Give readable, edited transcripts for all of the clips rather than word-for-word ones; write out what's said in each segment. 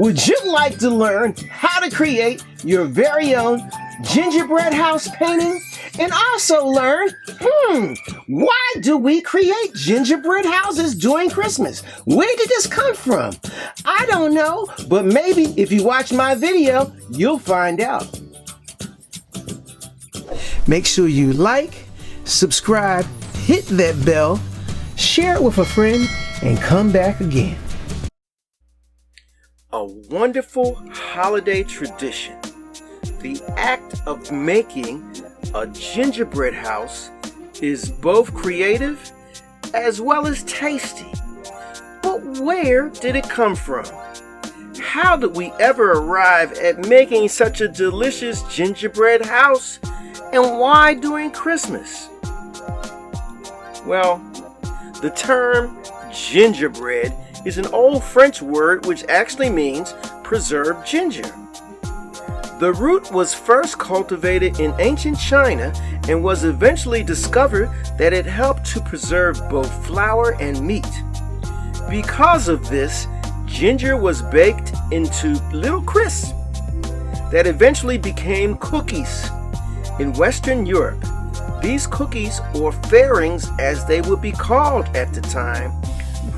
Would you like to learn how to create your very own gingerbread house painting? And also learn, why do we create gingerbread houses during Christmas? Where did this come from? I don't know, but maybe if you watch my video, you'll find out. Make sure you like, subscribe, hit that bell, share it with a friend, and come back again. A wonderful holiday tradition. The act of making a gingerbread house is both creative as well as tasty. But where did it come from? How did we ever arrive at making such a delicious gingerbread house? And why during Christmas? Well, the term gingerbread is an old French word which actually means preserved ginger. The root was first cultivated in ancient China and was eventually discovered that it helped to preserve both flour and meat. Because of this, ginger was baked into little crisps that eventually became cookies. In Western Europe, these cookies, or fairings as they would be called at the time,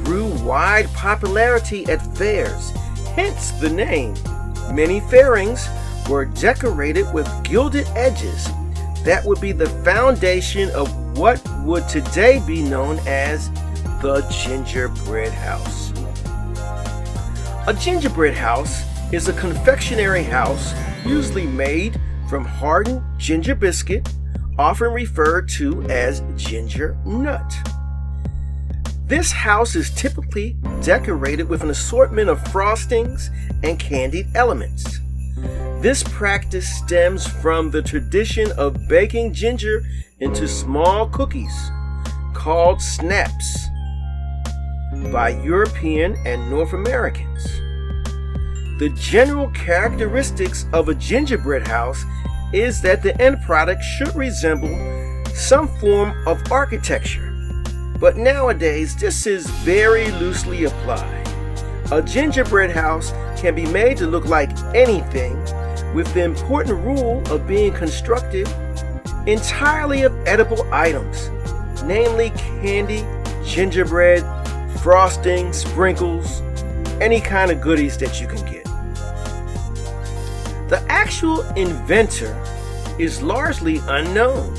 grew wide popularity at fairs, hence the name. Many fairings were decorated with gilded edges that would be the foundation of what would today be known as the gingerbread house. A gingerbread house is a confectionery house usually made from hardened ginger biscuit, often referred to as ginger nut. This house is typically decorated with an assortment of frostings and candied elements. This practice stems from the tradition of baking ginger into small cookies called snaps by European and North Americans. The general characteristics of a gingerbread house is that the end product should resemble some form of architecture. But nowadays, this is very loosely applied. A gingerbread house can be made to look like anything, with the important rule of being constructed entirely of edible items, namely candy, gingerbread, frosting, sprinkles, any kind of goodies that you can get. The actual inventor is largely unknown,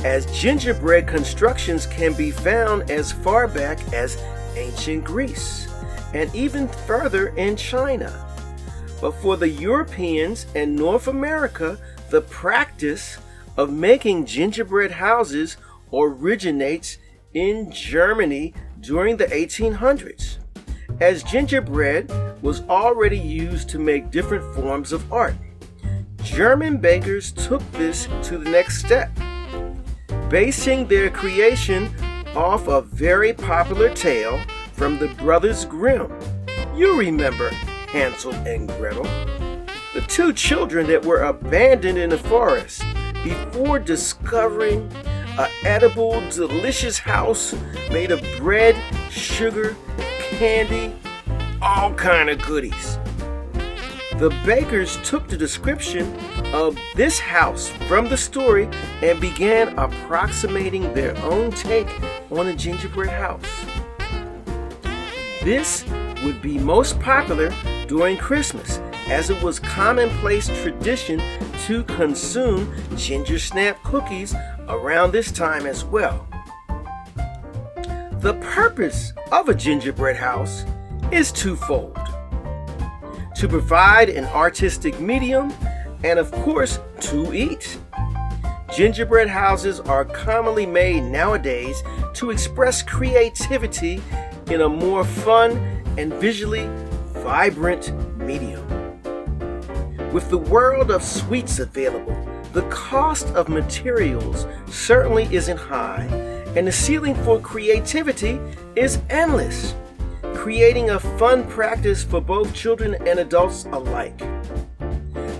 as gingerbread constructions can be found as far back as ancient Greece and even further in China. But for the Europeans and North America, the practice of making gingerbread houses originates in Germany during the 1800s, as gingerbread was already used to make different forms of art. German bakers took this to the next step, basing their creation off a very popular tale from the Brothers Grimm. You remember Hansel and Gretel, the two children that were abandoned in the forest before discovering an edible, delicious house made of bread, sugar, candy, all kind of goodies. The bakers took the description of this house from the story and began approximating their own take on a gingerbread house. This would be most popular during Christmas, as it was commonplace tradition to consume ginger snap cookies around this time as well. The purpose of a gingerbread house is twofold: to provide an artistic medium and, of course, to eat. Gingerbread houses are commonly made nowadays to express creativity in a more fun and visually vibrant medium. With the world of sweets available, the cost of materials certainly isn't high, and the ceiling for creativity is endless, creating a fun practice for both children and adults alike.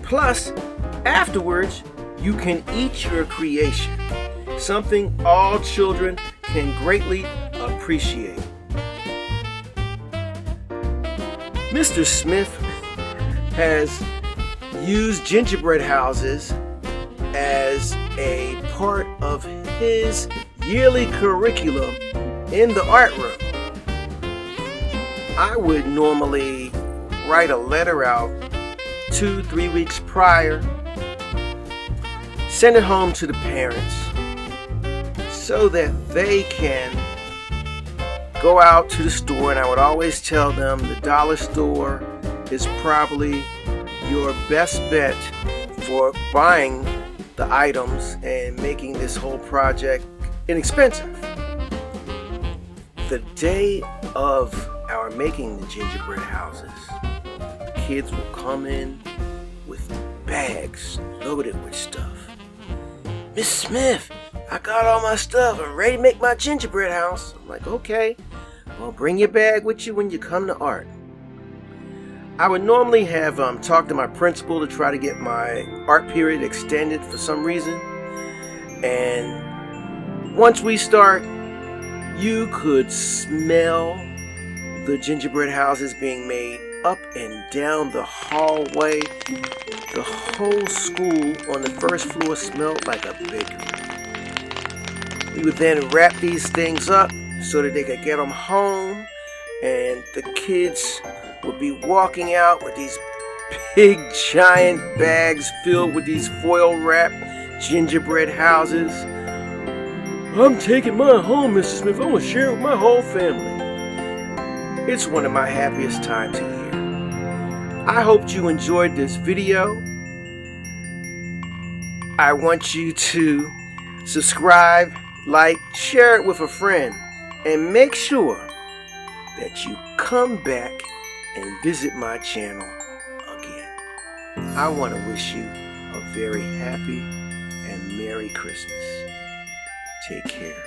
Plus, afterwards, you can eat your creation, something all children can greatly appreciate. Mr. Smith has used gingerbread houses as a part of his yearly curriculum in the art room. I would normally write a letter out 2-3 weeks prior, send it home to the parents so that they can go out to the store, and I would always tell them the dollar store is probably your best bet for buying the items and making this whole project inexpensive. The day of our making the gingerbread houses, the kids will come in with bags loaded with stuff. Miss Smith, I got all my stuff. I'm ready to make my gingerbread house. I'm like, okay, well, bring your bag with you when you come to art. I would normally have talked to my principal to try to get my art period extended for some reason. And once we start, you could smell the gingerbread houses being made up and down the hallway. The whole school on the first floor smelled like a bakery. We would then wrap these things up so that they could get them home, and the kids would be walking out with these big giant bags filled with these foil wrapped gingerbread houses. I'm taking mine home, Mr. Smith. I want to share it with my whole family. It's one of my happiest times a year. I hope you enjoyed this video. I want you to subscribe, like, share it with a friend, and make sure that you come back and visit my channel again. I want to wish you a very happy and Merry Christmas. Take care.